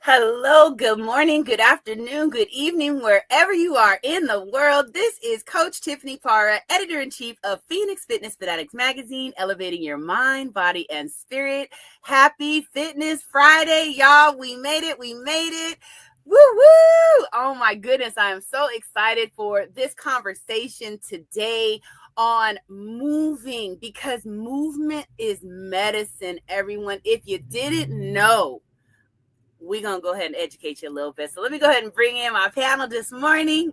Hello, good morning, good afternoon, good evening, wherever you are in the world. This is Coach Tiffany Parra, editor-in-chief of Phoenix Fitness Fanatics magazine, elevating your mind, body, and spirit. Happy Fitness Friday, y'all. We made it. Woo woo! Oh my goodness, I am so excited for this conversation today on moving, because movement is medicine, everyone. If you didn't know, we're going to go ahead and educate you a little bit. So let me go ahead and bring in my panel this morning.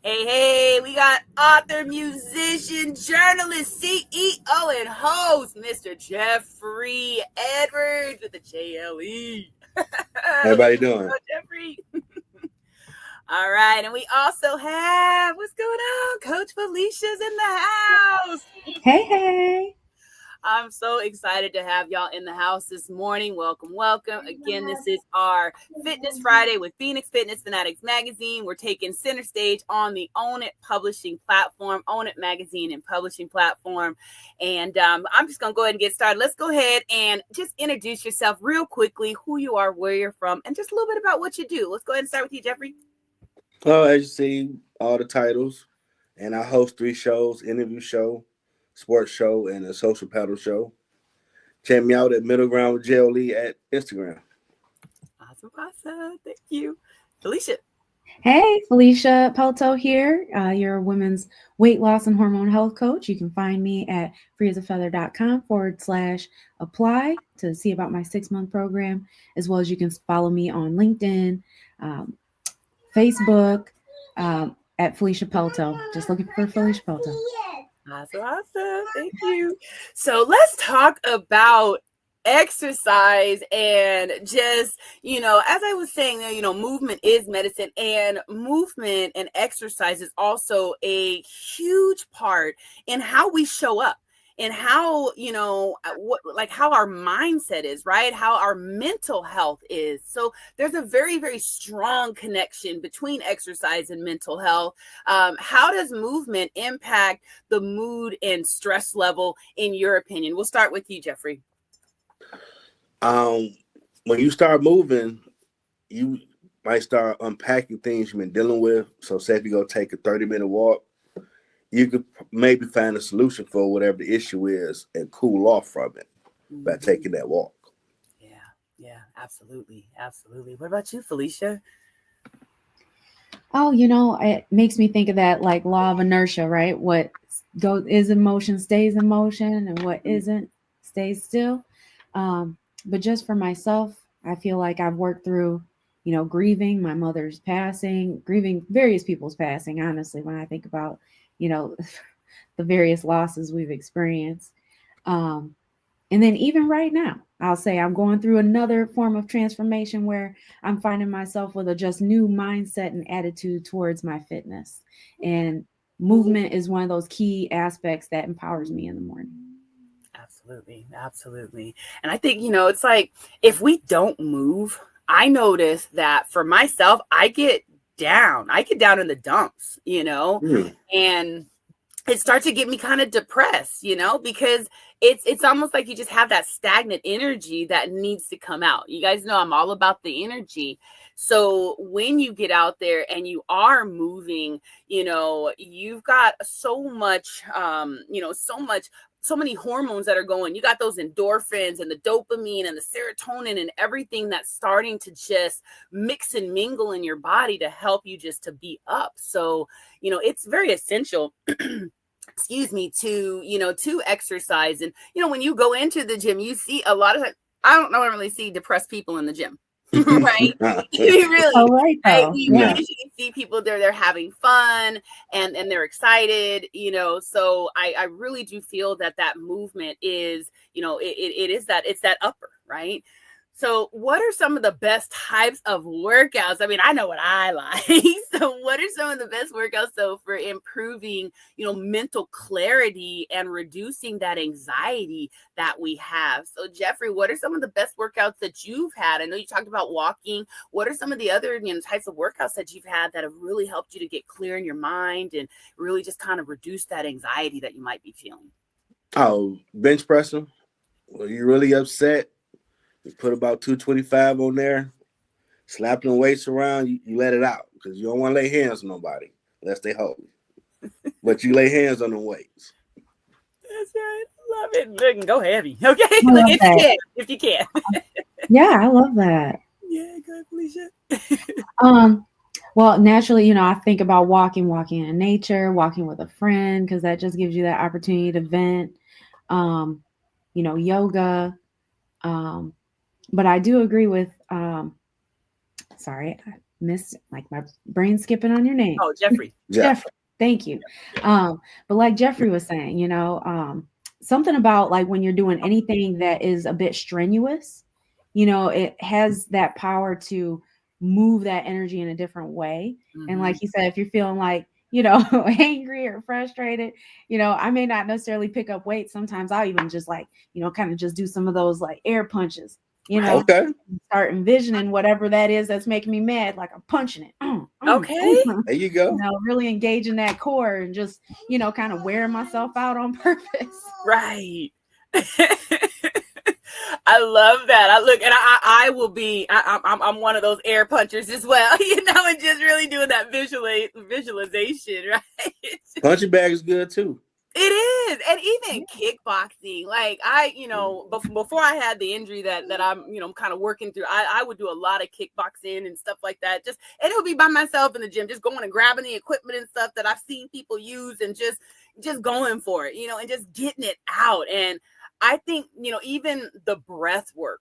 Hey, we got author, musician, journalist, CEO, and host, Mr. Jeffrey Edwards with the JLE. Everybody doing? Jeffrey. All right, and we also have, what's going on? Coach Felicia's in the house. Hey. I'm so excited to have y'all in the house this morning. Welcome. Again, this is our Fitness Friday with Phoenix Fitness Fanatics magazine. We're taking center stage on the Own It publishing platform, Own It magazine and publishing platform. And I'm just going to go ahead and get started. Let's go ahead and just introduce yourself real quickly, who you are, where you're from, and just a little bit about what you do. Let's go ahead and start with you, Jeffrey. Well, as you see, all the titles, and I host 3 shows: interview show, sports show, and a social paddle show. Check me out at Middle Ground with JLE at Instagram. Awesome. Thank you. Felicia. Hey, Felicia Pelto here, your women's weight loss and hormone health coach. You can find me at freeasafeather.com/apply to see about my 6-month program, as well as you can follow me on LinkedIn, Facebook, at Felicia Pelto. Just looking for Felicia Pelto. Awesome. Thank you. So let's talk about exercise and just, as I was saying, movement is medicine, and movement and exercise is also a huge part in how we show up. And how, how our mindset is, right? How our mental health is. So there's a very, very strong connection between exercise and mental health. How does movement impact the mood and stress level, in your opinion? We'll start with you, Jeffrey. When you start moving, you might start unpacking things you've been dealing with. So say if you go take a 30-minute walk, you could maybe find a solution for whatever the issue is and cool off from it by taking that walk. Yeah, absolutely. What about you, Felicia? Oh, it makes me think of that like law of inertia, right? What is in motion stays in motion, and what isn't stays still. But just for myself, I feel like I've worked through, grieving my mother's passing, grieving various people's passing, honestly, when I think about, the various losses we've experienced. And then even right now, I'll say I'm going through another form of transformation where I'm finding myself with a just new mindset and attitude towards my fitness. And movement is one of those key aspects that empowers me in the morning. Absolutely. And I think, it's like, if we don't move, I notice that for myself, I get down in the dumps, and it starts to get me kind of depressed, because it's almost like you just have that stagnant energy that needs to come out. You guys know I'm all about the energy. So when you get out there and you are moving, you've got so much, so many hormones that are going. You got those endorphins and the dopamine and the serotonin and everything that's starting to just mix and mingle in your body to help you just to be up. So, it's very essential to exercise. And, when you go into the gym, you see a lot of, I don't normally see depressed people in the gym. Right? Really. Oh, right. You usually see people they're having fun and they're excited, so I really do feel that movement is, it's that upper, right? So what are some of the best types of workouts? I mean, I know what I like. So what are some of the best workouts for improving, mental clarity and reducing that anxiety that we have? So Jeffrey, what are some of the best workouts that you've had? I know you talked about walking. What are some of the other, types of workouts that you've had that have really helped you to get clear in your mind and really just kind of reduce that anxiety that you might be feeling? Oh, bench pressing. Well, you're really upset. You put about 225 on there, slap them weights around, you let it out because you don't want to lay hands on nobody unless they hold you. But you lay hands on the weights. That's right. Love it. Look, and go heavy. Okay. I Look, love if that. you can. If you can. Yeah, I love that. Yeah, good, Felicia. Well, naturally, I think about walking in nature, walking with a friend, because that just gives you that opportunity to vent. Yoga. But I do agree with sorry, I missed like my brain skipping on your name. Oh, Jeffrey. Jeffrey. Thank you. But like Jeffrey was saying, something about like when you're doing anything that is a bit strenuous, it has that power to move that energy in a different way. And like he said, if you're feeling like, angry or frustrated, I may not necessarily pick up weight. Sometimes I'll even just like, kind of just do some of those like air punches, Okay. start envisioning whatever that is that's making me mad, like I'm punching it. Okay. There you go. Really engaging that core and just, kind of wearing myself out on purpose. Right. I love that. I will be. I'm one of those air punchers as well, and just really doing that visualization, right? Punching bag is good too. It is, and even kickboxing. Like before I had the injury that I'm, kind of working through. I would do a lot of kickboxing and stuff like that. And it would be by myself in the gym, just going and grabbing the equipment and stuff that I've seen people use, and just going for it, and just getting it out. And I think, even the breath work,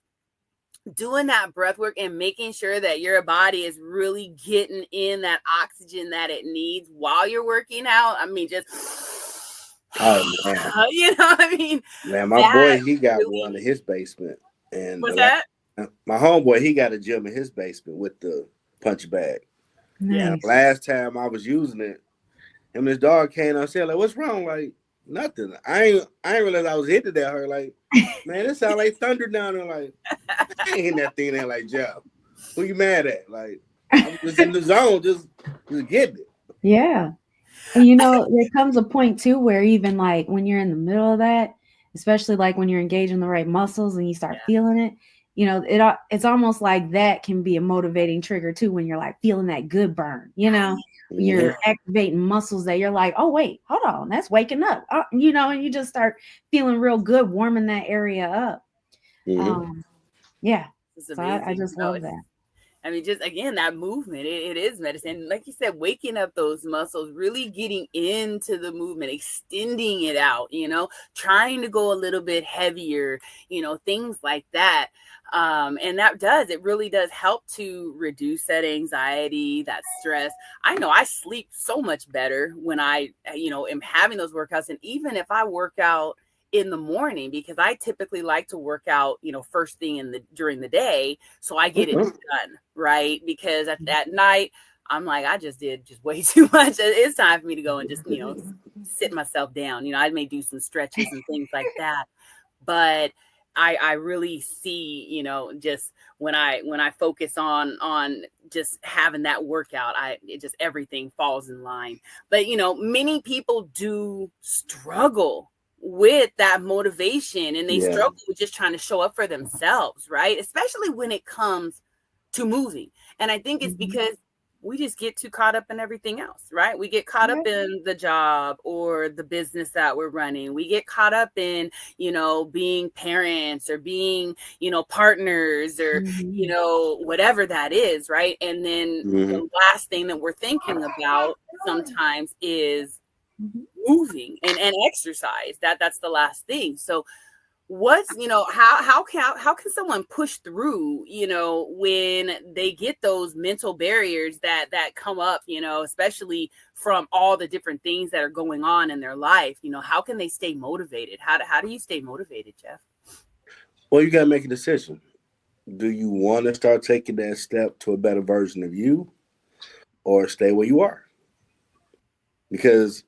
doing that breath work and making sure that your body is really getting in that oxygen that it needs while you're working out. I mean, just, oh man, man, my boy, he got really, one in his basement. And what's that? My homeboy, he got a gym in his basement with the punch bag. Nice. And last time I was using it, him and his dog came and said, like, what's wrong? Like, nothing. I ain't realize I was hitting that her. Like, man, it sound like thunder down there. Like, I ain't hitting that thing there like Jeff. Who you mad at? Like, I'm just in the zone, just getting it. Yeah. And there comes a point too where even like when you're in the middle of that, especially like when you're engaging the right muscles and you start feeling it, it's almost like that can be a motivating trigger too when you're like feeling that good burn, you're activating muscles that you're like, oh wait, hold on, that's waking up, and you just start feeling real good, warming that area up. Yeah, so I just love that. I mean, just again, that movement, it is medicine. Like you said, waking up those muscles, really getting into the movement, extending it out, trying to go a little bit heavier, things like that. And it really does help to reduce that anxiety, that stress. I know I sleep so much better when I, am having those workouts. And even if I work out in the morning, because I typically like to work out, first thing during the day, so I get it done, right? Because at night, I'm like, I just did way too much. It's time for me to go and just, sit myself down. I may do some stretches and things like that, but I really see, just when I focus on just having that workout, everything falls in line. But many people do struggle with that motivation, and they struggle with just trying to show up for themselves, right? Especially when it comes to moving. And I think it's because we just get too caught up in everything else, right? We get caught up in the job or the business that we're running. We get caught up in, being parents or being, partners or, whatever that is, right? And then the last thing that we're thinking about sometimes is moving and exercise. That's the last thing. So what's, how can someone push through, when they get those mental barriers that come up, especially from all the different things that are going on in their life? How can they stay motivated? How do you stay motivated, Jeff? Well, you got to make a decision. Do you want to start taking that step to a better version of you, or stay where you are? Because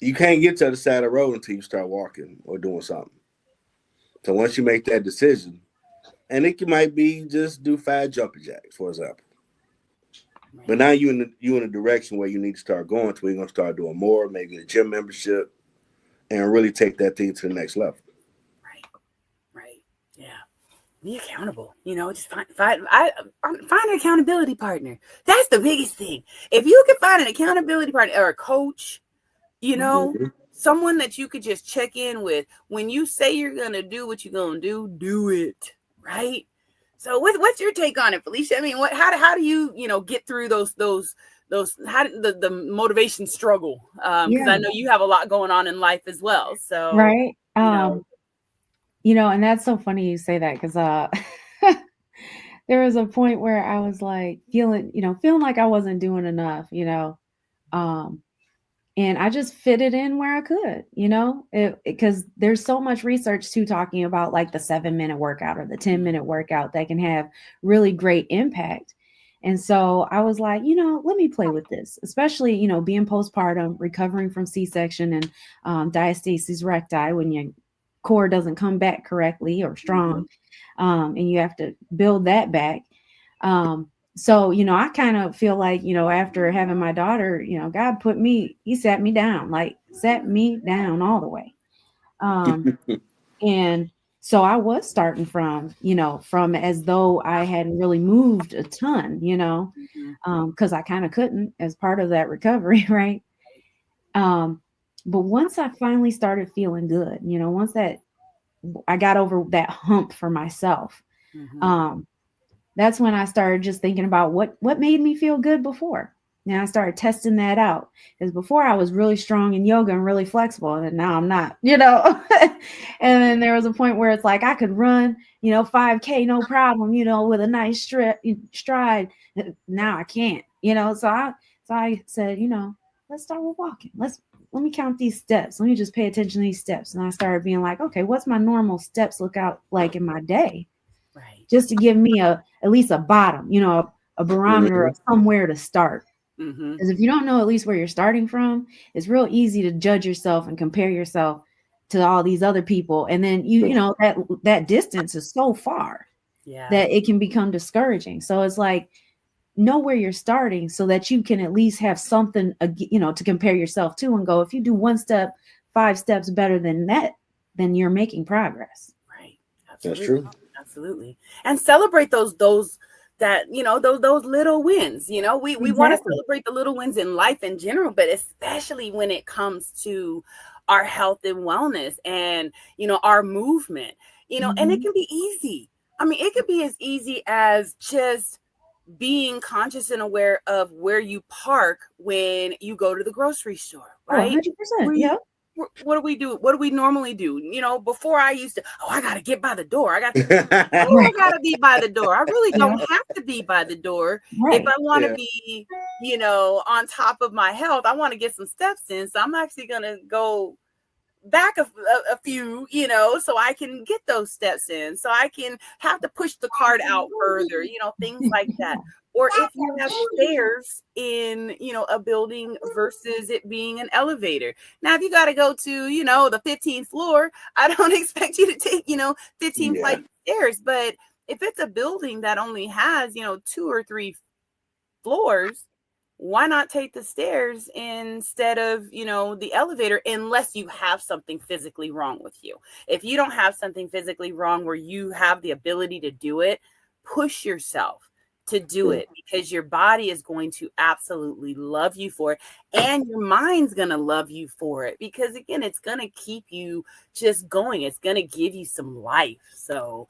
you can't get to the side of the road until you start walking or doing something. So once you make that decision, and it might be just do 5 jumping jacks, for example. Right. But now you in a direction where you need to start going to. You're going to start doing more, maybe a gym membership, and really take that thing to the next level. Right. Yeah. be accountable. Just find an accountability partner. That's the biggest thing. If you can find an accountability partner or a coach, someone that you could just check in with when you say you're gonna do what you're gonna do it, right? So what's your take on it, Felicia? I mean, how do you get through those how the motivation struggle? Because I know you have a lot going on in life as well. So right. And that's so funny you say that, because there was a point where I was like feeling like I wasn't doing enough, and I just fit it in where I could, because there's so much research too talking about like the 7-minute workout or the 10-minute workout that can have really great impact. And so I was like, let me play with this, especially, being postpartum, recovering from C-section and diastasis recti, when your core doesn't come back correctly or strong, and you have to build that back. So, I kind of feel like, after having my daughter, God he sat me down all the way. And so I was starting from as though I hadn't really moved a ton, because I kind of couldn't as part of that recovery. Right. But once I finally started feeling good, once that I got over that hump for myself, that's when I started just thinking about what made me feel good before. Now I started testing that out, because before I was really strong in yoga and really flexible, and now I'm not, and then there was a point where it's like I could run, 5K, no problem, with a nice stride. Now I can't, so I said, let's start with walking. Let me count these steps. Let me just pay attention to these steps. And I started being like, okay, what's my normal steps look out like in my day? Right. Just to give me at least a bottom, a barometer of somewhere to start. Because if you don't know at least where you're starting from, it's real easy to judge yourself and compare yourself to all these other people. And then that distance is so far that it can become discouraging. So it's like, know where you're starting so that you can at least have something, to compare yourself to, and go, if you do 1 step, 5 steps better than that, then you're making progress. Right. Absolutely. That's true. Absolutely. And celebrate those that, those little wins. We want to celebrate the little wins in life in general, but especially when it comes to our health and wellness and, our movement, and it can be easy. I mean, it could be as easy as just being conscious and aware of where you park when you go to the grocery store, right? 100%. Yeah. What do we do? What do we normally do? Before I used to, I got to get by the door. I got to be by the door. I really don't have to be by the door. Right. If I want to be, on top of my health, I want to get some steps in. So I'm actually going to go back a few, so I can get those steps in, so I can have to push the cart out further, things like that. Or if you have stairs in, a building versus it being an elevator. Now, if you got to go to, the 15th floor, I don't expect you to take, 15 flight stairs. But if it's a building that only has, 2 or 3 floors, why not take the stairs instead of, the elevator, unless you have something physically wrong with you. If you don't have something physically wrong where you have the ability to do it, push yourself to do it, because your body is going to absolutely love you for it, and your mind's going to love you for it, because again, it's going to keep you just going. It's going to give you some life. So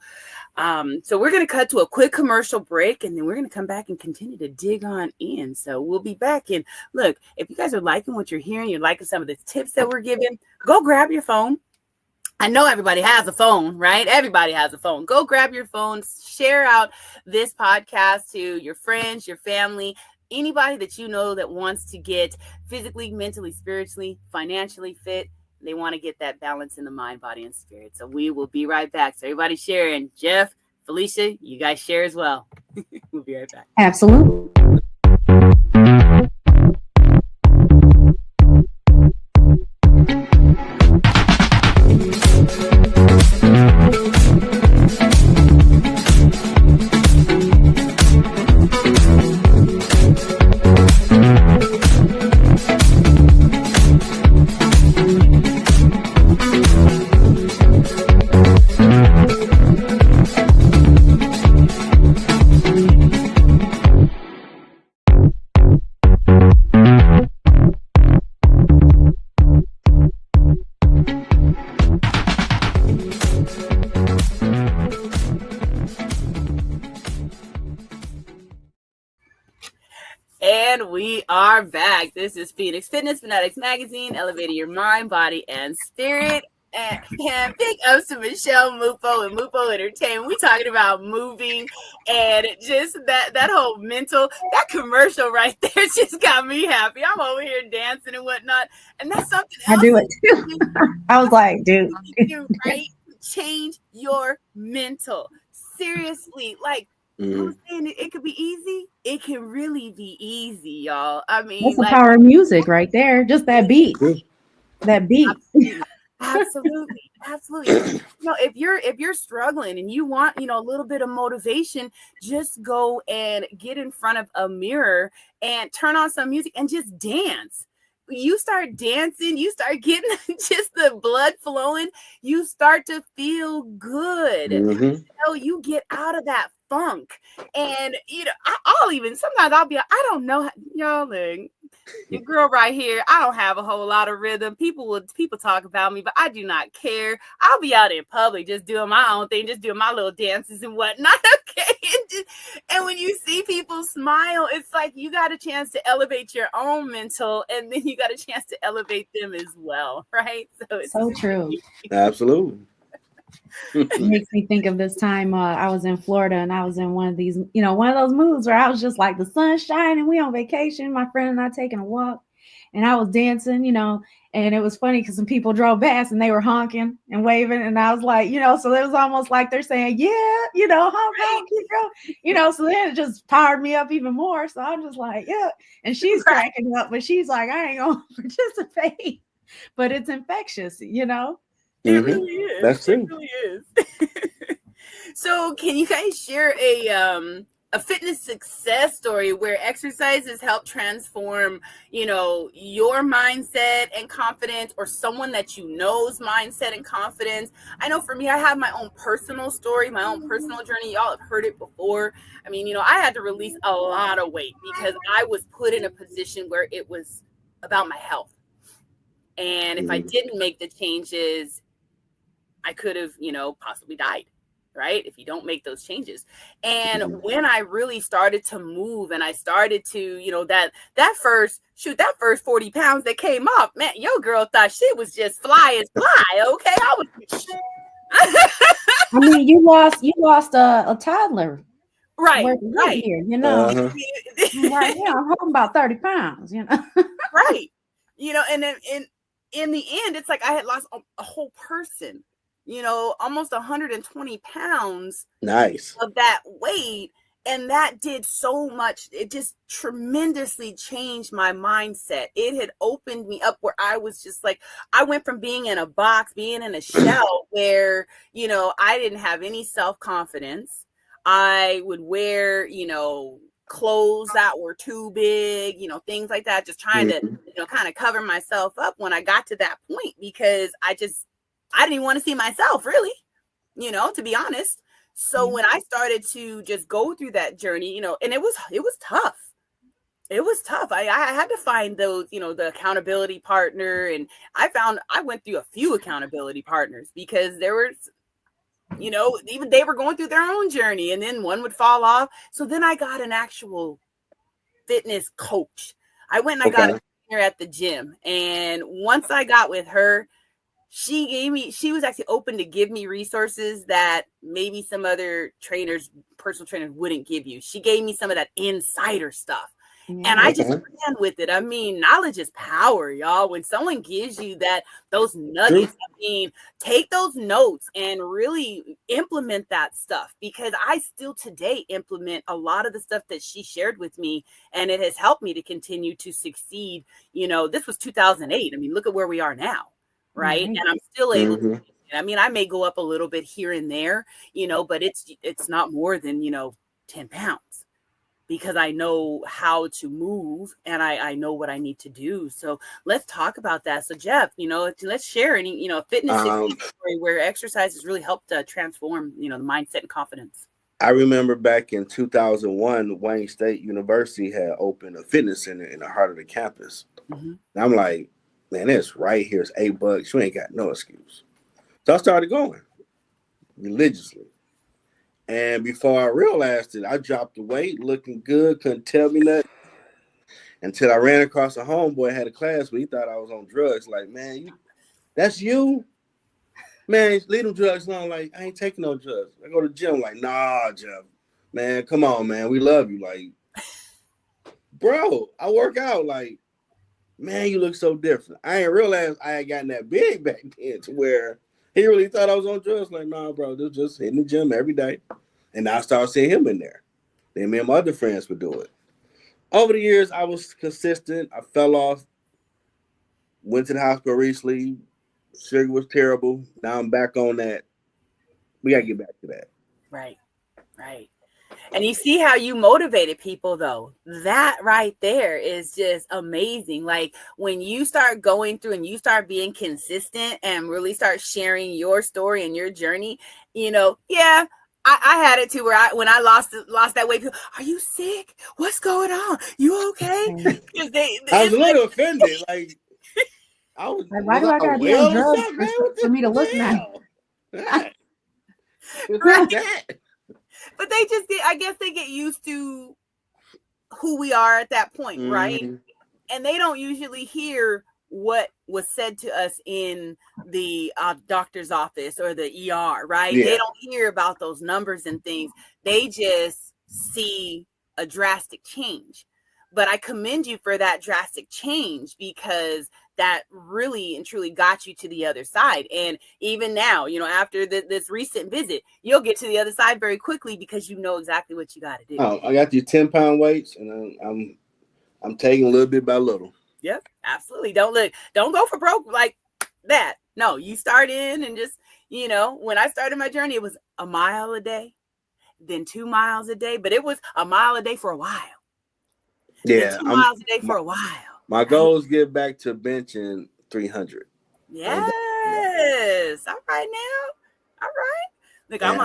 we're going to cut to a quick commercial break, and then we're going to come back and continue to dig on in. So we'll be back. And look, if you guys are liking what you're hearing, you're liking some of the tips that we're giving, go grab your phone. I know everybody has a phone, right? Everybody has a phone. Go grab your phone, share out this podcast to your friends, your family, anybody that you know that wants to get physically, mentally, spiritually, financially fit. They want to get that balance in the mind, body, and spirit. So we will be right back. So everybody sharing. Jeff, Felicia, you guys share as well. We'll be right back. Absolutely. And we are back. This is Phoenix Fitness Fanatics Magazine, elevating your mind, body, and spirit. And big ups to Michelle Mupo and Mupo Entertainment. We talking about moving and just that whole mental, that commercial right there just got me happy. I'm over here dancing and whatnot. And that's something else. I do it too. I was like, dude. Right? Change your mental. Seriously, like, I'm saying it could be easy. It can really be easy, y'all. I mean, that's the power of music right there. Just that beat. That beat. Absolutely. If you're struggling and you want, a little bit of motivation, just go and get in front of a mirror and turn on some music and just dance. You start dancing, you start getting just the blood flowing, you start to feel good. You get out of that funk. And I'll even sometimes I'll be, I don't know, y'all, like, your girl right here, I don't have a whole lot of rhythm. People talk about me, but I do not care. I'll be out in public just doing my own thing, just doing my little dances and whatnot. Okay. And when you see people smile, it's like you got a chance to elevate your own mental, and then you got a chance to elevate them as well, right? So it's so true. Absolutely. It makes me think of this time I was in Florida, and I was in one of these, one of those moods where I was just like, the sun's shining, we on vacation, my friend and I taking a walk, and I was dancing, and it was funny because some people drove past and they were honking and waving, and I was like, so it was almost like they're saying, yeah, honk, keep going, so then it just powered me up even more. So I'm just like, yeah, and she's cracking up, but she's like, I ain't gonna participate, but it's infectious, It really is. That's true. It really is. So can you guys share a fitness success story where exercise has helped transform, your mindset and confidence, or someone that you know's mindset and confidence? I know for me, I have my own personal story, my own personal journey. Y'all have heard it before. I mean, I had to release a lot of weight because I was put in a position where it was about my health. And if I didn't make the changes, I could have, possibly died, right? If you don't make those changes. And when I really started to move and I started to, that first 40 pounds that came off, man, your girl thought she was just fly as fly. Okay. I mean, you lost a toddler. Right. Here, right now, I'm holding about 30 pounds, Right. And then in the end, it's like I had lost a whole person. Almost 120 pounds of that weight. And that did so much. It just tremendously changed my mindset. It had opened me up where I was just like, I went from being in a box, being in a shell where, I didn't have any self-confidence. I would wear, clothes that were too big, things like that, just trying to, kind of cover myself up when I got to that point, because I didn't even want to see myself, really, to be honest. So when I started to just go through that journey, and it was tough. It was tough. I had to find those, the accountability partner. And I went through a few accountability partners because there was, even they were going through their own journey, and then one would fall off. So then I got an actual fitness coach. I went and I got a trainer at the gym. And once I got with her, she was actually open to give me resources that maybe some other personal trainers wouldn't give you. She gave me some of that insider stuff. And I just ran with it. I mean, knowledge is power, y'all. When someone gives you those nuggets, I mean, take those notes and really implement that stuff, because I still today implement a lot of the stuff that she shared with me, and it has helped me to continue to succeed. This was 2008. I mean, look at where we are now, right? And I'm still able to. I mean, I may go up a little bit here and there, but it's not more than 10 pounds. Because I know how to move and I know what I need to do. So let's talk about that. So Jeff, let's share any, fitness story where exercise has really helped transform, the mindset and confidence. I remember back in 2001, Wayne State University had opened a fitness center in the heart of the campus. And I'm like, man, it's right here. It's $8. You ain't got no excuse. So I started going religiously. And before I realized it, I dropped the weight, looking good, couldn't tell me nothing. until I ran across a homeboy had a class where he thought I was on drugs. Like, man, that's you? Man, leave them drugs alone. Like, I ain't taking no drugs. I go to the gym. Like, nah, Jeff. Man, come on, man. We love you. Like, bro, I work out. Like, man, you look so different. I ain't realized I had gotten that big back then to where he really thought I was on drugs. Like, nah, bro, this just hitting the gym every day. And I started seeing him in there. Then me and my other friends would do it. Over the years, I was consistent. I fell off. Went to the hospital recently. Sugar was terrible. Now I'm back on that. We got to get back to that. Right. And you see how you motivated people, though. That right there is just amazing. Like when you start going through and you start being consistent and really start sharing your story and your journey, yeah. I had it too where when I lost that weight, people, are you sick? What's going on? You okay? I was a little offended. Like, I was like, why do I gotta be on drugs for me to look nice? Right. But they just I guess they get used to who we are at that point, right? And they don't usually hear what was said to us in the doctor's office or the ER, right? Yeah. They don't hear about those numbers and things. They just see a drastic change. But I commend you for that drastic change because that really and truly got you to the other side. And even now, after this recent visit, you'll get to the other side very quickly because you know exactly what you got to do. Oh, I got these 10-pound weights, and I'm taking a little bit by little. Yep, absolutely. Don't go for broke like that. No, you start in and just, when I started my journey, it was a mile a day, then 2 miles a day, but it was a mile a day for a while. Yeah, 2 miles a day for a while. My goal is get back to benching 300. Yes. All right now. All right. Look, yeah. I'm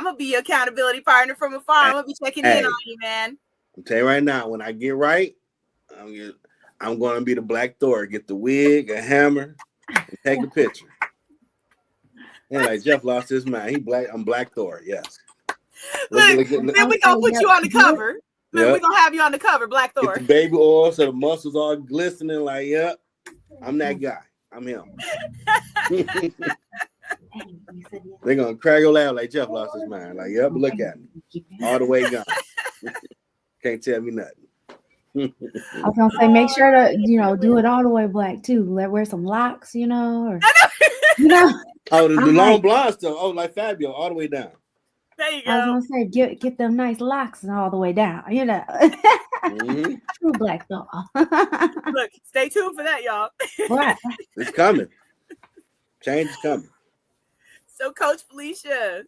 gonna be your accountability partner from afar. I'm gonna be checking in on you, man. I'll tell you right now, when I get right, I'm going to be the Black Thor. Get the wig, a hammer, and take a picture. And like Jeff lost his mind. I'm Black Thor. Yes. Look, then we're gonna put you on the cover. Look, we're gonna have you on the cover, Black Thor. Get the baby oil so the muscles are glistening. Like, yep, I'm that guy. I'm him. They're gonna crack your laugh like Jeff lost his mind. Like, yep, look at me, all the way gone. Can't tell me nothing. I was gonna say, make sure to do it all the way black too. Wear some locks, or Oh, the long blonde stuff. Oh, like Fabio, all the way down. There you go. I was gonna say, get them nice locks all the way down. True Black Thor. Look, stay tuned for that, y'all. Right. It's coming. Change is coming. So, Coach Felicia,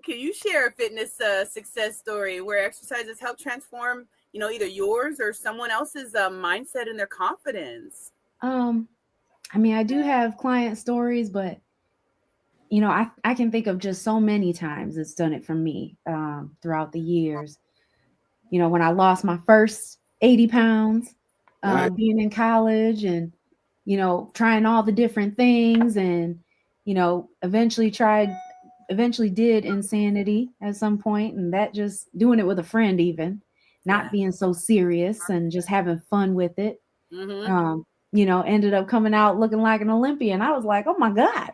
can you share a fitness success story where exercises help transform, either yours or someone else's mindset and their confidence? I do have client stories, but I can think of just so many times it's done it for me throughout the years. When I lost my first 80 pounds, being in college and, trying all the different things and, eventually did insanity at some point, and that just doing it with a friend, even not being so serious and just having fun with it. Mm-hmm. Ended up coming out looking like an Olympian. I was like, oh my God,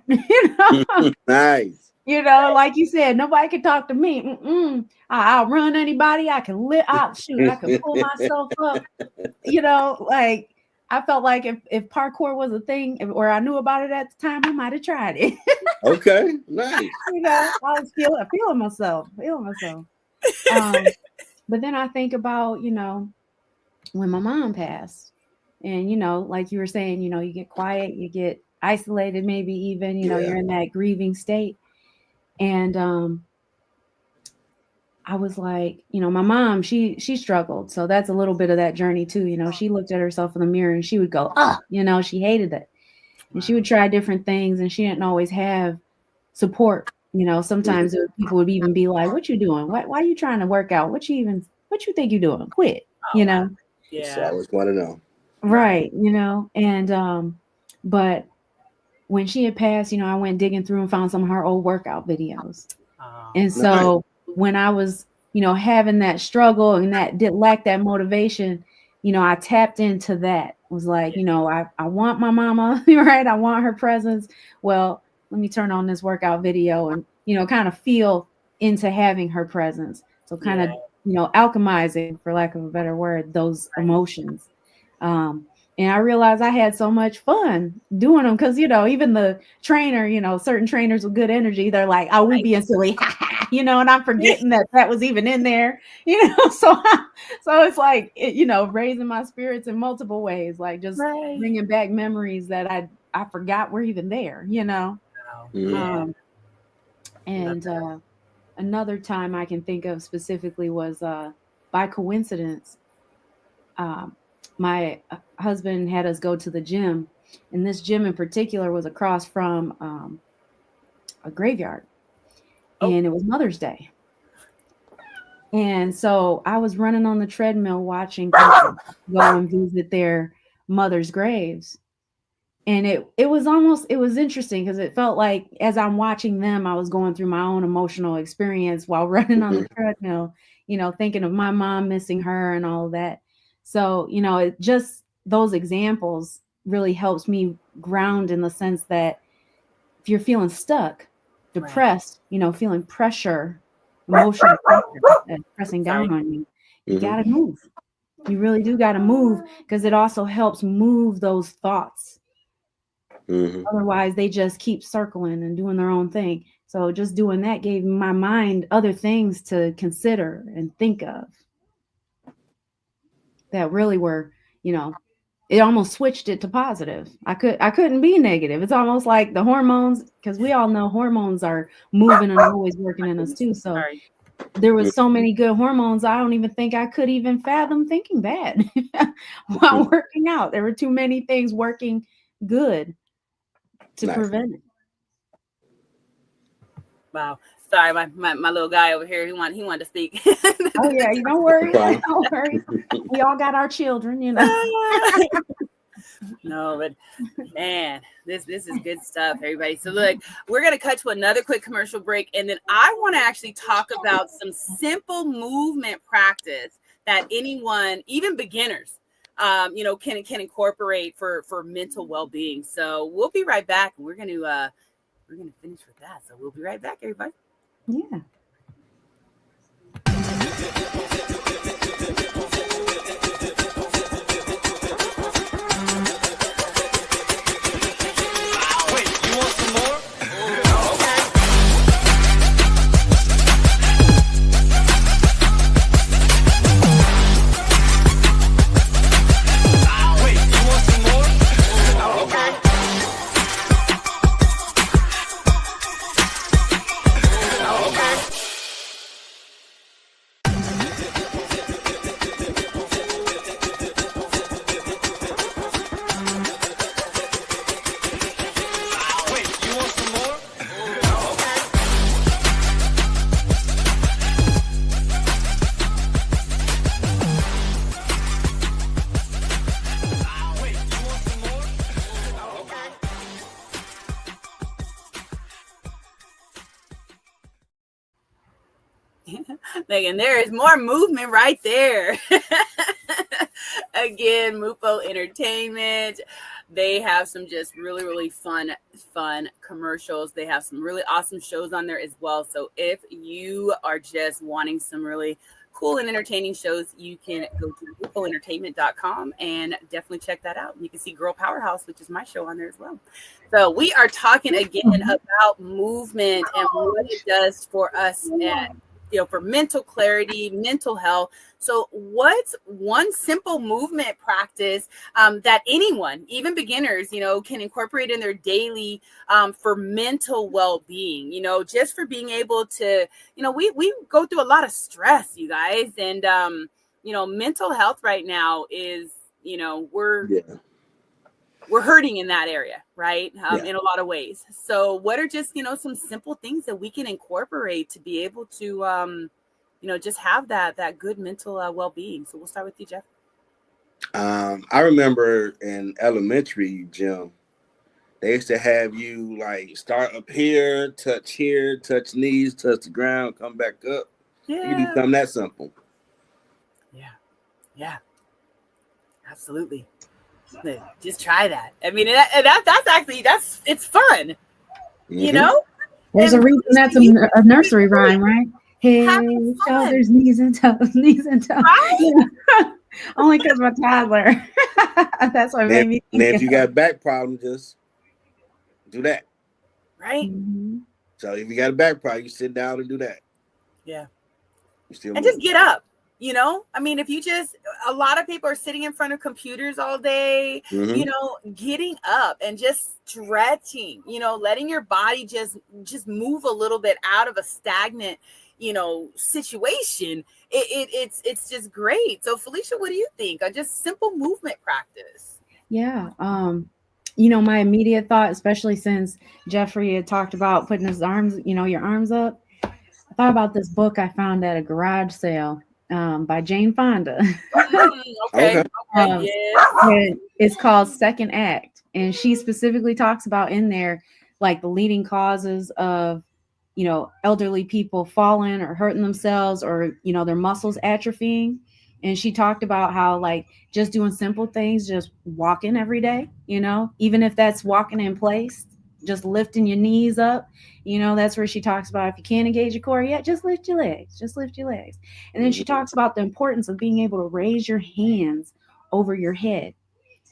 Nice. Like you said, nobody can talk to me. I'll run anybody. I can I can pull myself up. Like I felt like if parkour was a thing or I knew about it at the time, I might have tried it. Okay, nice. I was feeling myself. But then I think about, when my mom passed and, like you were saying, you get quiet, you get isolated, maybe even, you're in that grieving state. And I was like, my mom, she struggled. So that's a little bit of that journey too. She looked at herself in the mirror and she would go, she hated it. And she would try different things and she didn't always have support. Sometimes people would even be like, what you doing? Why are you trying to work out? What you think you're doing? Quit, Yeah. So I always want to know. Right. And, but when she had passed, I went digging through and found some of her old workout videos. And so when I was, having that struggle and that did lack that motivation, I tapped into that. Was like, I want my mama, right? I want her presence. Well, let me turn on this workout video and, kind of feel into having her presence. So kind of, alchemizing, for lack of a better word, those emotions. And I realized I had so much fun doing them because, even the trainer, certain trainers with good energy, they're like, oh, we being silly, and I'm forgetting that was even in there, so it's like, raising my spirits in multiple ways, like just bringing back memories that I forgot were even there, And another time I can think of specifically was by coincidence. My husband had us go to the gym, and this gym in particular was across from a graveyard, and it was Mother's Day. And so I was running on the treadmill watching people go and visit their mother's graves. And it was interesting because it felt like as I'm watching them, I was going through my own emotional experience while running on the treadmill, thinking of my mom missing her and all of that. So, it just those examples really helps me ground in the sense that if you're feeling stuck, depressed, feeling pressure, emotional pressure that's pressing down on you, you got to move. You really do got to move because it also helps move those thoughts. Otherwise, they just keep circling and doing their own thing. So just doing that gave my mind other things to consider and think of that really were, it almost switched it to positive. I couldn't be negative. It's almost like the hormones, because we all know hormones are moving and always working in us too. So there was so many good hormones. I don't even think I could even fathom thinking bad while working out. There were too many things working good to prevent it. Wow. Sorry, my little guy over here, he wanted to speak. Oh yeah, don't worry. Don't worry. We all got our children, No, but man, this is good stuff, everybody. So look, we're gonna cut to another quick commercial break, and then I want to actually talk about some simple movement practice that anyone, even beginners, can incorporate for mental well-being. So we'll be right back. We're gonna finish with that. So we'll be right back, everybody. Yeah. Megan, there is more movement right there. Again, Mupo Entertainment. They have some just really, really fun commercials. They have some really awesome shows on there as well. So if you are just wanting some really cool and entertaining shows, you can go to mupoentertainment.com and definitely check that out. You can see Girl Powerhouse, which is my show, on there as well. So we are talking again about movement and what it does for us and for mental clarity, mental health. So what's one simple movement practice that anyone, even beginners, can incorporate in their daily for mental well-being, just for being able to, we go through a lot of stress, you guys, and, mental health right now is, we're hurting in that area, right? In a lot of ways. So what are just, some simple things that we can incorporate to be able to, just have that good mental well-being? So we'll start with you, Jeff. I remember in elementary gym, they used to have you like start up here, touch knees, touch the ground, come back up. Yeah. You can do something that simple. Yeah. Absolutely. Just try that. I mean, it's fun, you know? There's a reason that's a nursery rhyme, right? Head, shoulders, knees and toes, knees and toes. Right? Yeah. Only because my toddler. That's what made me think. Now, if you got back problem, just do that. Right? Mm-hmm. So if you got a back problem, you sit down and do that. Yeah. You still and just get up. You know, I mean, if you a lot of people are sitting in front of computers all day, you know, getting up and just stretching, you know, letting your body just move a little bit out of a stagnant, you know, situation. It's just great. So Felicia, what do you think? Just simple movement practice. Yeah. You know, my immediate thought, especially since Jeffrey had talked about putting his arms, you know, your arms up. I thought about this book I found at a garage sale by Jane Fonda. Okay. It's called Second Act. And she specifically talks about in there, like the leading causes of, you know, elderly people falling or hurting themselves or, you know, their muscles atrophying. And she talked about how, like, just doing simple things, just walking every day, you know, even if that's walking in place, just lifting your knees up, you know, that's where she talks about if you can't engage your core yet, just lift your legs, just lift your legs. And then she talks about the importance of being able to raise your hands over your head,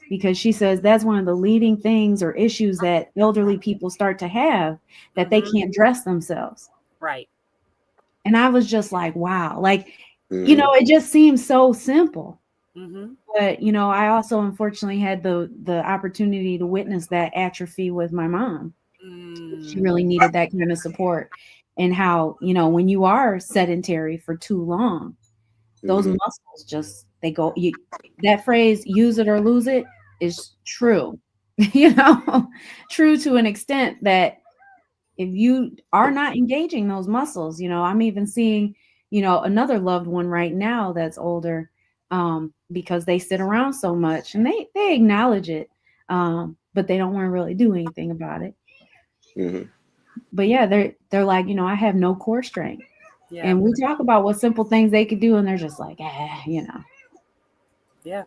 because she says that's one of the leading things or issues that elderly people start to have, that they can't dress themselves. Right. And I was just like, wow, like, you know, it just seems so simple. But, you know, I also unfortunately had the opportunity to witness that atrophy with my mom. She really needed that kind of support. And how, you know, when you are sedentary for too long, those muscles just, they go, that phrase, use it or lose it, is true. You know, true to an extent that if you are not engaging those muscles, you know, I'm even seeing, you know, another loved one right now that's older, because they sit around so much and they acknowledge it, but they don't want to really do anything about it. But yeah, they're like, you know, I have no core strength. Yeah. And we talk about what simple things they could do, and they're just like, you know. Yeah.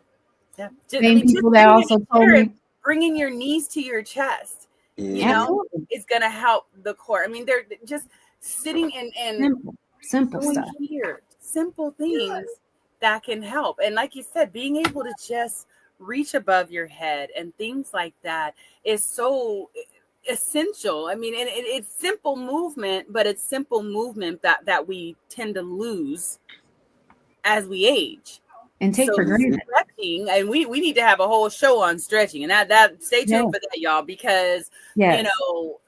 Yeah. Same people that also told me bringing your knees to your chest, you know, is going to help the core. I mean, they're just sitting and simple stuff here, simple things that can help. And like you said, being able to just reach above your head and things like that is so essential. I mean, and it's simple movement, but it's simple movement that we tend to lose as we age and take for granted. Stretching, and we need to have a whole show on stretching, and that stay tuned for that, y'all, because you know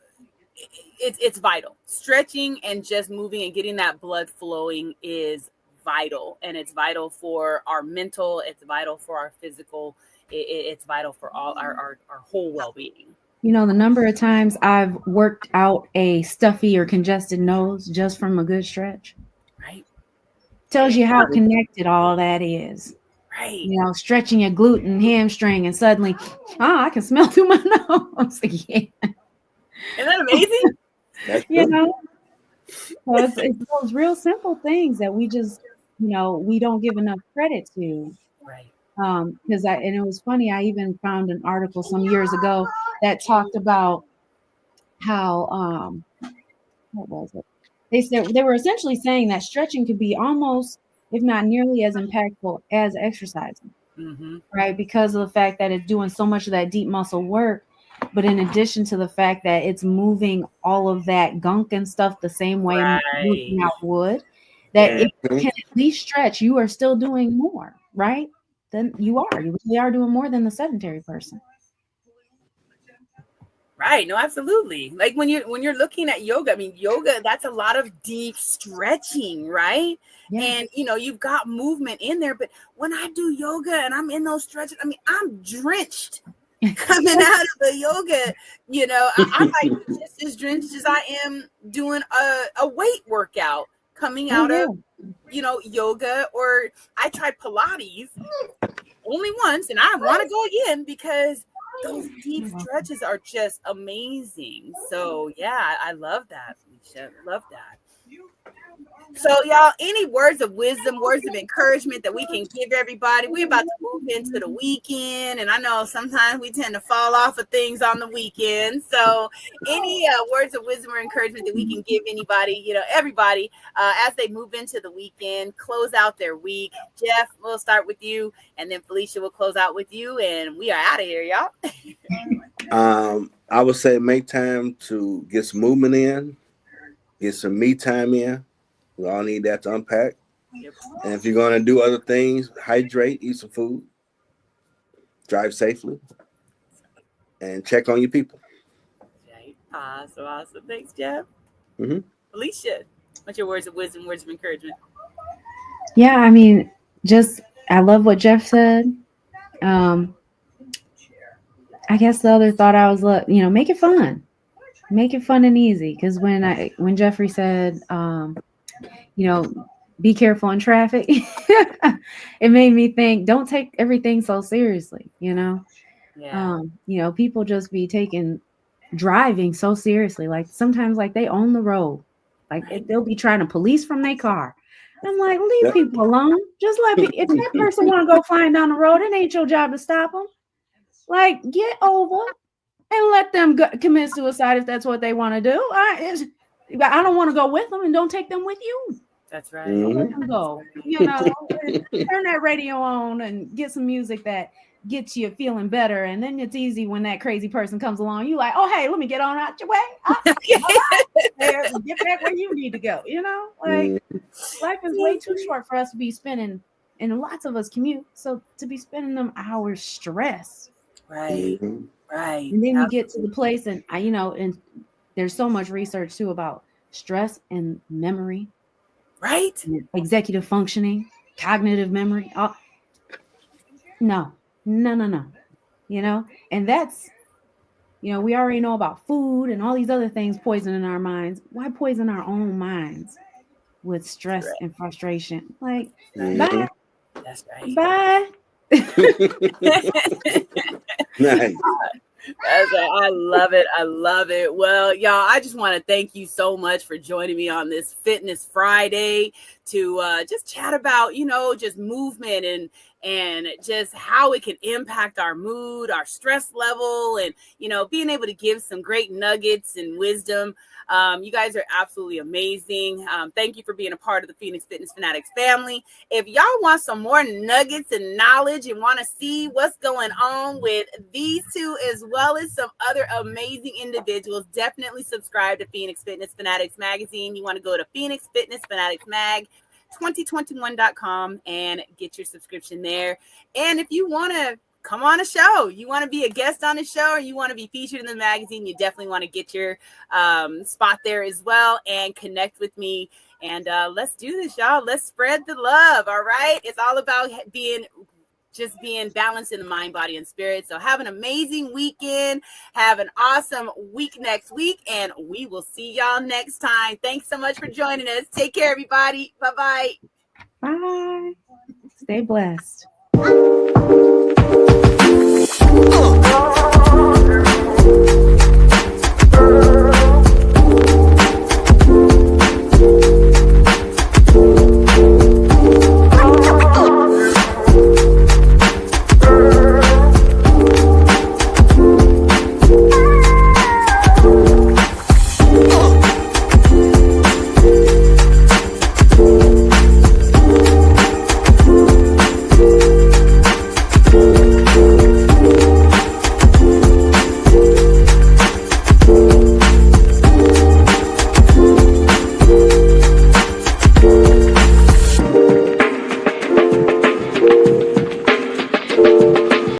it's vital. Stretching and just moving and getting that blood flowing is vital, and it's vital for our mental, it's vital for our physical, it's vital for all our whole well-being. You know, the number of times I've worked out a stuffy or congested nose just from a good stretch. Right. Tells you how connected all that is. Right. You know, stretching your glute and hamstring, and suddenly, I can smell through my nose. Yeah. Isn't that amazing? You know, so it's those real simple things that we just, you know, we don't give enough credit to. Right. Because and it was funny, I even found an article some years ago that talked about how what was it? They said they were essentially saying that stretching could be almost, if not nearly as impactful as exercising, right? Because of the fact that it's doing so much of that deep muscle work, but in addition to the fact that it's moving all of that gunk and stuff the same way working out would, that if you can at least stretch, you are still doing more, right? Then you really are doing more than the sedentary person. Right. No, absolutely. Like when you're looking at yoga, I mean, yoga, that's a lot of deep stretching, right? Yeah. And you know, you've got movement in there, but when I do yoga and I'm in those stretches, I mean, I'm drenched coming out of the yoga. You know, I might be just as drenched as I am doing a weight workout coming out of, you know, yoga. Or I tried Pilates only once, and I want to go again because those deep stretches are just amazing. So yeah, I love that, Felicia. Love that. So, y'all, any words of wisdom, words of encouragement that we can give everybody? We're about to move into the weekend, and I know sometimes we tend to fall off of things on the weekend. So, any words of wisdom or encouragement that we can give anybody, everybody, as they move into the weekend, close out their week. Jeff, we'll start with you, and then Felicia will close out with you, and we are out of here, y'all. I would say make time to get some movement in, get some me time in. We all need that to unpack. Yep. And if you're going to do other things, hydrate, eat some food, drive safely, and check on your people. Okay. Awesome. Thanks, Jeff. Mm-hmm. Alicia, what's your words of wisdom, words of encouragement? Yeah, I mean, I love what Jeff said. I guess the other thought I was, make it fun. Make it fun and easy. Because when Jeffrey said, be careful in traffic, it made me think, don't take everything so seriously, Yeah. People just be taking driving so seriously. Like sometimes like they own the road. Like they'll be trying to police from their car. I'm like, leave people alone. Just if that person want to go flying down the road, it ain't your job to stop them. Like, get over and let them commit suicide if that's what they want to do. I don't want to go with them, and don't take them with you. That's right. Let them go. Turn that radio on and get some music that gets you feeling better. And then it's easy when that crazy person comes along. You like, oh, hey, let me get on out your way. Get back where you need to go. Like life is way too short for us to be spending, and lots of us commute. So to be spending them hours stressed. Right. Right. And then you get to the place, and and there's so much research too about stress and memory. Right. Executive functioning, cognitive memory. No. And that's, we already know about food and all these other things poisoning our minds. Why poison our own minds with stress and frustration? Like, bye. That's right. Bye. Nice. I love it. Well, y'all, I just want to thank you so much for joining me on this Fitness Friday to just chat about, just movement and just how it can impact our mood, our stress level, and, being able to give some great nuggets and wisdom. You guys are absolutely amazing. Thank you for being a part of the Phoenix Fitness Fanatics family. If y'all want some more nuggets and knowledge and want to see what's going on with these two as well as some other amazing individuals, definitely subscribe to Phoenix Fitness Fanatics magazine. You want to go to Phoenix Fitness Fanatics Mag 2021.com and get your subscription there. And if you want to come on a show, you want to be a guest on a show, or you want to be featured in the magazine, you definitely want to get your spot there as well and connect with me. And let's do this, y'all. Let's spread the love. All right. It's all about being balanced in the mind, body, and spirit. So have an amazing weekend. Have an awesome week next week. And we will see y'all next time. Thanks so much for joining us. Take care, everybody. Bye-bye. Bye. Stay blessed.